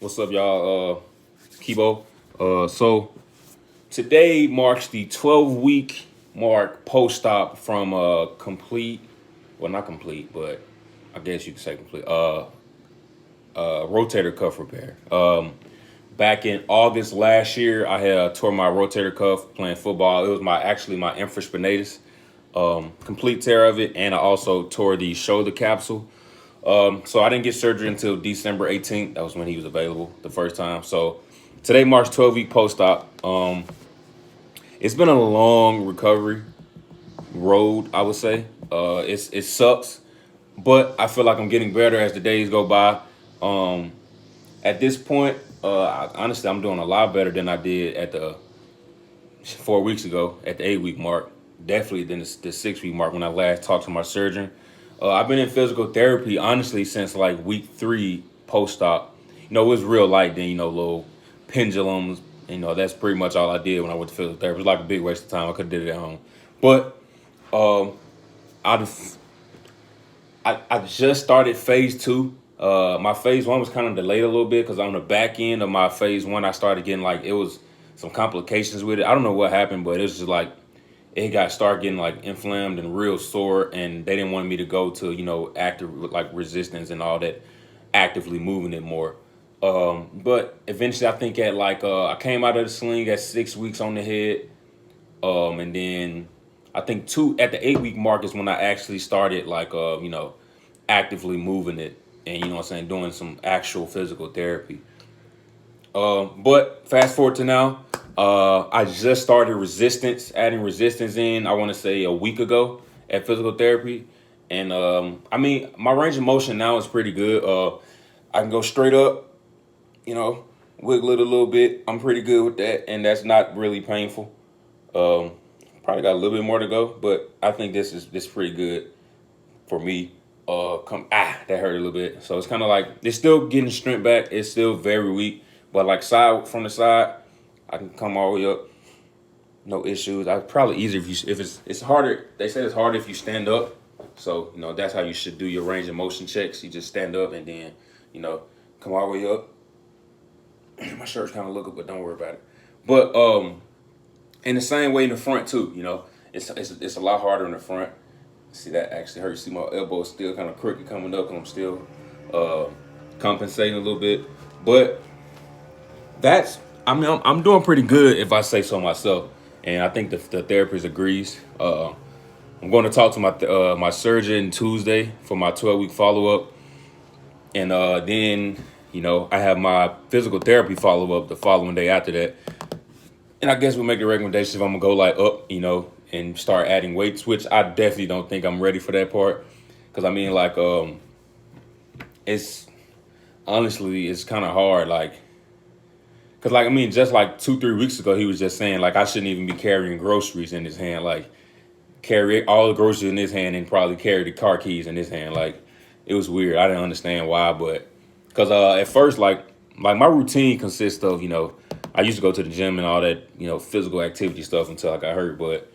What's up, y'all? Kibo. So today marks the 12-week mark post-op from complete, well, not complete, but I guess you could say complete, rotator cuff repair. Back in August last year, I had tore my rotator cuff playing football. It was my infraspinatus, complete tear of it, and I also tore the shoulder capsule. So I didn't get surgery until December 18th. That was when he was available the first time. So today marks 12-week post-op. It's been a long recovery road, I would say. It sucks, but I feel like I'm getting better as the days go by. At this point, honestly, I'm doing a lot better than I did at the 4 weeks ago at the 8-week mark. Definitely than the 6-week mark when I last talked to my surgeon. I've been in physical therapy honestly since like week 3 post-op. It was real light then. Little pendulums. That's pretty much all I did when I went to physical therapy. It was like a big waste of time. I could have did it at home, but I I just started phase 2. My phase 1 was kind of delayed a little bit because on the back end of my phase 1, I started getting like it was some complications with it. I don't know what happened, but it was just like it started getting like inflamed and real sore, and they didn't want me to go to active like resistance and all that, actively moving it more. But eventually, I think at like I came out of the sling at 6 weeks on the head, and then I think two at the 8-week mark is when I actually started like actively moving it, and what I'm saying, doing some actual physical therapy. But fast forward to now, I just started adding resistance in, I want to say a week ago at physical therapy. And I mean, my range of motion now is pretty good. I can go straight up, you know, wiggle it a little bit. I'm pretty good with that, and that's not really painful. Um, Probably got a little bit more to go, but I think this is pretty good for me. That hurt a little bit. So it's kind of like it's still getting strength back. It's still very weak, but like side from the side, I can come all the way up, no issues. I probably easier if it's harder. They say it's harder if you stand up. So that's how you should do your range of motion checks. You just stand up and then you know come all the way up. My shirt's kind of looking, but don't worry about it. But in the same way in the front too. It's a lot harder in the front. See, that actually hurts. See, my elbow is still kind of crooked coming up, and I'm still uh, compensating a little bit. But I mean, I'm doing pretty good if I say so myself. And I think the therapist agrees. I'm going to talk to my surgeon Tuesday for my 12-week follow up, and then I have my physical therapy follow up the following day after that. And I guess we'll make the recommendation if I'm gonna go like up, and start adding weights, which I definitely don't think I'm ready for that part. Cause I mean, like, it's honestly it's kind of hard, like, cause like I mean, just like 2-3 weeks ago, he was just saying like I shouldn't even be carrying groceries in his hand, like carry all the groceries in his hand and probably carry the car keys in his hand. Like it was weird. I didn't understand why, but cause at first like my routine consists of I used to go to the gym and all that physical activity stuff until I got hurt, but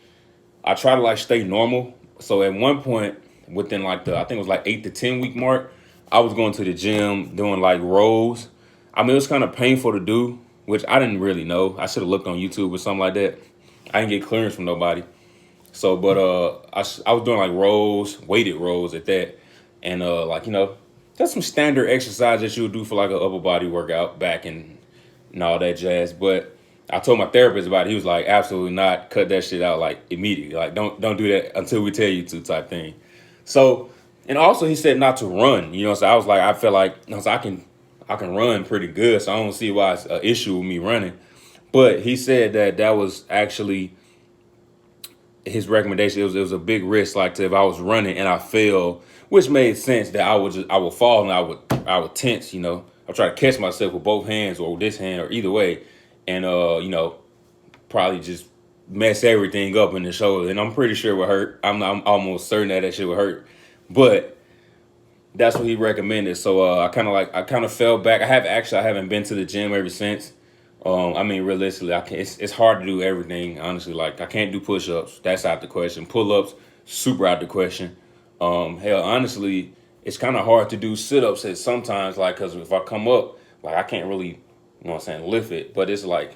I try to like stay normal. So at one point within like I think it was like 8 to 10 week mark, I was going to the gym doing like rows. I mean, it was kind of painful to do, which I didn't really know. I should have looked on YouTube or something like that. I didn't get clearance from nobody. So, but I was doing like rows, weighted rows at that, and like just some standard exercise that you would do for like an upper body workout, back and all that jazz. But I told my therapist about it. He was like, absolutely not. Cut that shit out like immediately. Like don't do that until we tell you to, type thing. So, and also he said not to run. So I was like, I felt like so I can run pretty good. So I don't see why it's an issue with me running. But he said that was actually his recommendation. It was a big risk, like if I was running and I fell, which made sense that I would fall and I would tense. I try to catch myself with both hands or with this hand or either way, and probably just mess everything up in the shoulder. And I'm pretty sure it would hurt. I'm almost certain that shit would hurt, but that's what he recommended. So I kind of fell back. I haven't been to the gym ever since. I mean, realistically, it's hard to do everything. Honestly, like I can't do push-ups. That's out the question. Pull-ups, super out the question. Hell, honestly, it's kind of hard to do sit-ups at sometimes, like, because if I come up Like I can't really, you know what I'm saying, lift it. But it's like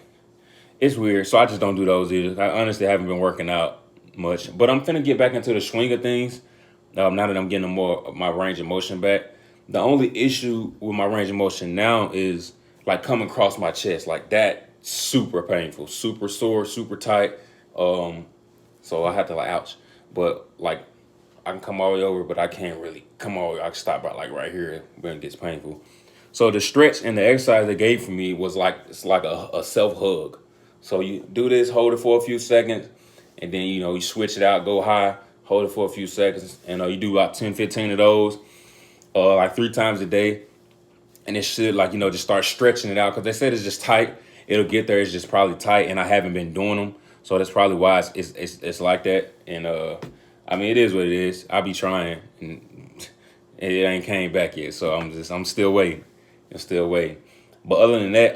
it's weird. So I just don't do those either. I honestly haven't been working out much. But I'm finna get back into the swing of things. Now that I'm getting more of my range of motion back. The only issue with my range of motion now is like coming across my chest, like that super painful, super sore, super tight. Um, so I have to like ouch. But like I can come all the way over, but I can't really come all the way. I can stop by like right here when it gets painful. So the stretch and the exercise they gave for me was like it's like a self hug. So you do this, hold it for a few seconds, and then you switch it out, go high, hold it for a few seconds, and you do about 10, 15 of those, like 3 times a day, and it should just start stretching it out because they said it's just tight. It'll get there. It's just probably tight, and I haven't been doing them, so that's probably why it's like that. And I mean it is what it is. I be trying, and it ain't came back yet, so I'm still waiting. I'm still waiting. But other than that,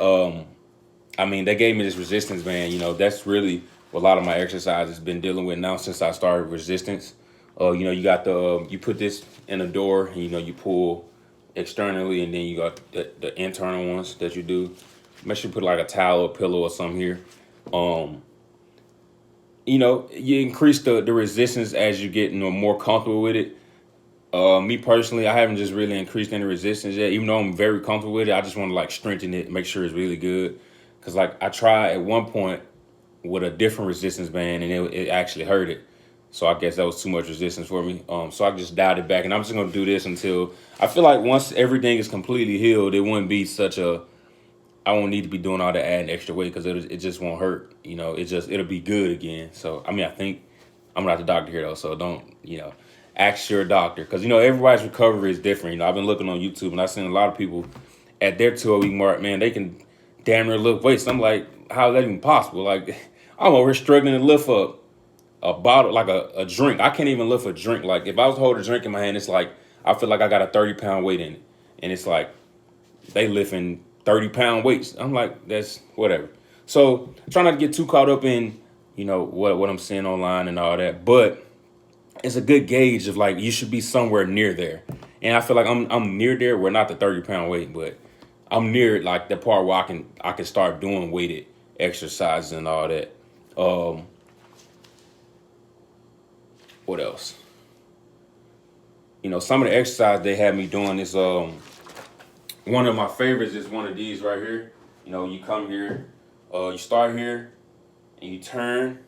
I mean, they gave me this resistance band. That's really what a lot of my exercise has been dealing with now since I started resistance. You got you put this in a door, and you pull externally, and then you got the internal ones that you do. Make sure you put like a towel or pillow or something here. Um, you increase the resistance as you get more comfortable with it. Me personally, I haven't just really increased any resistance yet. Even though I'm very comfortable with it, I just want to like strengthen it, make sure it's really good. Cause like I tried at one point with a different resistance band, and it actually hurt it. So I guess that was too much resistance for me. So I just dialed it back, and I'm just gonna do this until I feel like once everything is completely healed, it wouldn't be such a. I won't need to be doing all the adding extra weight because it just won't hurt. It'll be good again. So I mean, I think I'm not the doctor here though, so don't ask your doctor because everybody's recovery is different. I've been looking on YouTube and I've seen a lot of people at their 2 week mark, man, they can damn near lift weights. I'm like, how is that even possible? Like, I'm over here struggling to lift up a bottle, like a drink. I can't even lift a drink. Like, if I was to hold a drink in my hand, it's like I feel like I got a 30-pound weight in it, and it's like they lifting 30-pound weights. I'm like, that's whatever. So try not to get too caught up in what I'm seeing online and all that, but it's a good gauge of like you should be somewhere near there. And I feel like I'm near there. We're not the 30-pound weight, but I'm near like the part where I can start doing weighted exercises and all that. Um, what else? Some of the exercise they had me doing is one of my favorites is one of these right here. You come here, you start here, and you turn,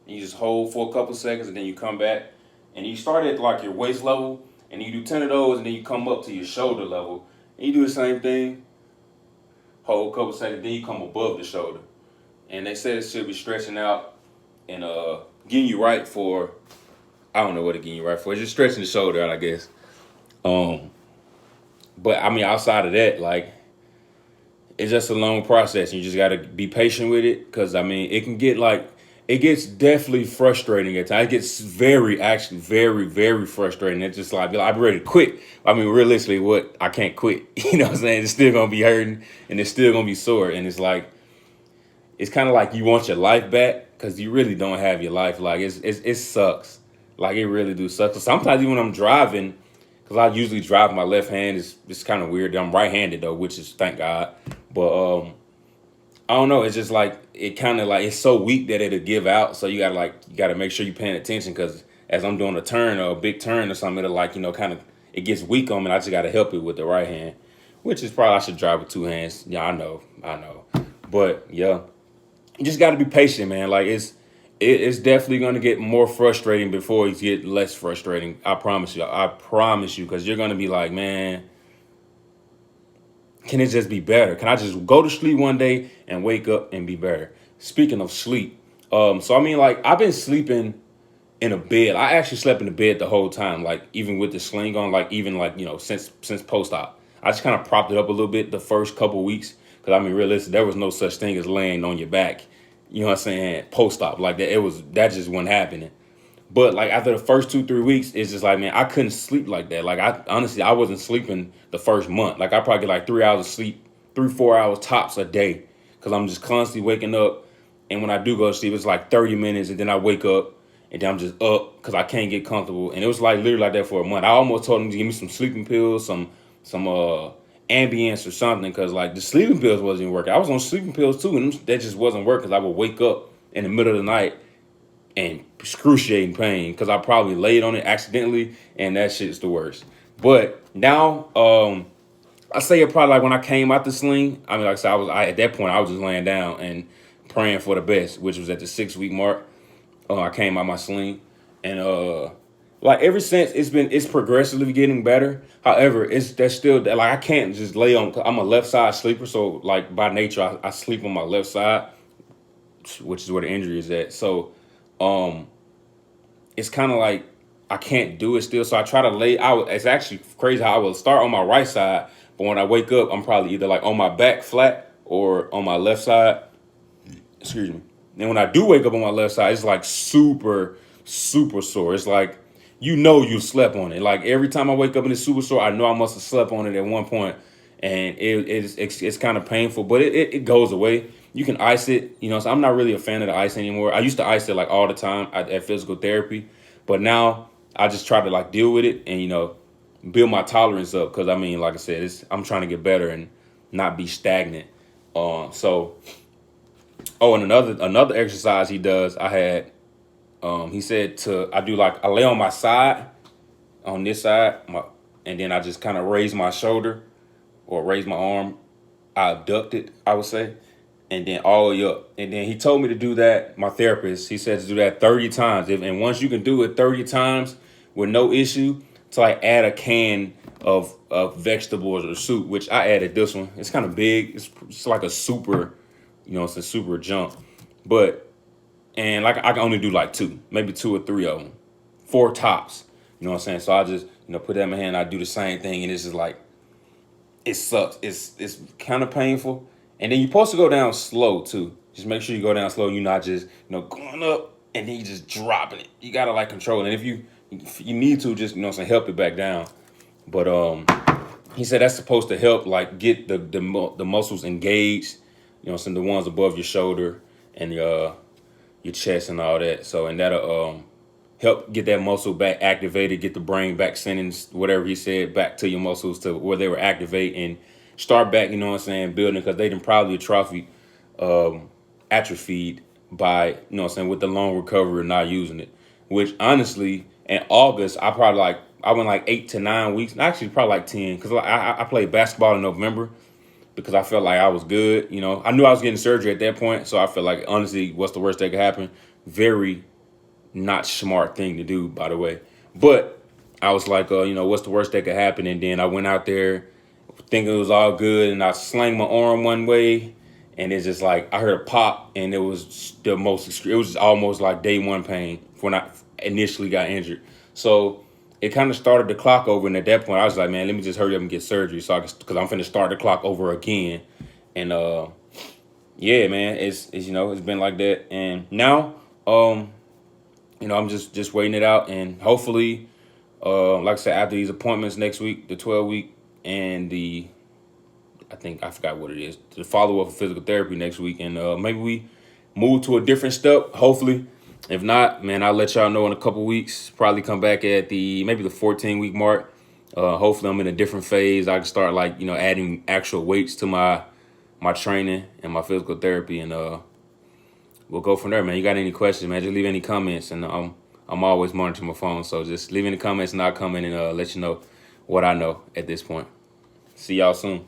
and you just hold for a couple seconds, and then you come back, and you start at like your waist level, and you do 10 of those, and then you come up to your shoulder level, and you do the same thing, hold a couple seconds, then you come above the shoulder, and they said it should be stretching out and getting you right for, I don't know what it getting you right for. It's just stretching the shoulder out, I guess. But I mean, outside of that, like it's just a long process. You just got to be patient with it because I mean, it gets definitely frustrating at times. It gets actually very, very frustrating. It's just like I'm ready to quit. I mean, realistically, I can't quit. You know what I'm saying? It's still gonna be hurting and it's still gonna be sore. And it's kind of like you want your life back because you really don't have your life. Like it sucks. Like it really do suck. So sometimes even when I'm driving, because I usually drive with my left hand, it's kind of weird. I'm right-handed though, which is thank God. But I don't know. It's just like it kind of like it's so weak that it'll give out. So you gotta make sure you're paying attention because as I'm doing a turn or a big turn or something, it'll like kind of it gets weak on me. And I just gotta help it with the right hand, which is probably I should drive with two hands. Yeah, I know. But yeah, you just gotta be patient, man. Like it's definitely gonna get more frustrating before it get less frustrating. I promise you. I promise you, because you're gonna be like, man, can it just be better? Can I just go to sleep one day and wake up and be better? Speaking of sleep, so I mean, like I've been sleeping in a bed. I actually slept in the bed the whole time, like even with the sling on, like even like since post op. I just kind of propped it up a little bit the first couple weeks because I mean, realistically, there was no such thing as laying on your back. You know what I'm saying? Post op like that, that just wasn't happening. But like after the first 2 3 weeks, it's just like, man, I couldn't sleep like that. Like I honestly, I wasn't sleeping the first month. Like I probably get like 3 hours of sleep, 3 4 hours tops a day, because I'm just constantly waking up. And when I do go to sleep, it's like 30 minutes, and then I wake up, and then I'm just up because I can't get comfortable. And it was like literally like that for a month. I almost told them to give me some sleeping pills, some ambience or something, because like the sleeping pills wasn't even working. I was on sleeping pills too, and that just wasn't working. Cause I would wake up in the middle of the night and excruciating pain because I probably laid on it accidentally, and that shit's the worst. But now, I say it probably like when I came out the sling. I mean, like I said, at that point I was just laying down and praying for the best, which was at the 6 week mark. I came out my sling, and like ever since it's progressively getting better. However, that's still like I can't just lay on. I'm a left side sleeper, so like by nature I sleep on my left side, which is where the injury is at. So, um, it's kind of like I can't do it still. So I try to lay out. It's actually crazy how I will start on my right side, but when I wake up, I'm probably either like on my back flat or on my left side. Excuse me. And when I do wake up on my left side, it's like super, super sore. It's like you slept on it. Like every time I wake up and it's super sore, I know I must have slept on it at one point, and it's kind of painful, but it goes away. You can ice it, so I'm not really a fan of the ice anymore. I used to ice it like all the time at physical therapy, but now I just try to like deal with it and build my tolerance up because I mean, like I said, I'm trying to get better and not be stagnant. So. Oh, and another exercise he does, I had, he said I do like I lay on my side, on this side, and then I just kind of raise my shoulder or raise my arm. I abduct it, I would say, and then all the way up. And then he told me to do that. My therapist, he said to do that 30 times. And once you can do it 30 times with no issue, to like add a can of vegetables or soup, which I added this one. It's kind of big. It's like a super. It's a super jump. And like I can only do like two, maybe two or three of them, four tops. You know what I'm saying? So I just, put that in my hand. I do the same thing, and it's just like, it sucks. It's kind of painful. And then you're supposed to go down slow too. Just make sure you go down slow. You're not just, going up and then you just dropping it. You gotta like control it. And if you need to, just, help it back down. But he said that's supposed to help like get the muscles engaged. Some the ones above your shoulder and your chest and all that. So and that'll help get that muscle back activated, get the brain back sending whatever he said back to your muscles to where they were activate and start back. Building because they didn't probably atrophied by with the long recovery and not using it. Which honestly, in August I went like 8 to 9 weeks, actually probably like 10 because I played basketball in November. Because I felt like I was good, I knew I was getting surgery at that point, so I felt like honestly, what's the worst that could happen? Very not smart thing to do, by the way. But I was like, what's the worst that could happen? And then I went out there thinking it was all good, and I slanged my arm one way, and it's just like I heard a pop, and it was the most. It was almost like day one pain when I initially got injured. So it kind of started the clock over, and at that point, I was like, man, let me just hurry up and get surgery, because I'm finna start the clock over again, and yeah, man, it's been like that, and now I'm just waiting it out, and hopefully, like I said, after these appointments next week, the 12 week, and I forgot what it is, the follow up for physical therapy next week, and maybe we move to a different step, hopefully. If not, man, I'll let y'all know in a couple weeks. Probably come back at maybe the 14 week mark. Hopefully I'm in a different phase. I can start like, adding actual weights to my training and my physical therapy, and we'll go from there, man. You got any questions, man? Just leave any comments, and I'm always monitoring my phone. So just leave any comments and I'll come in and let you know what I know at this point. See y'all soon.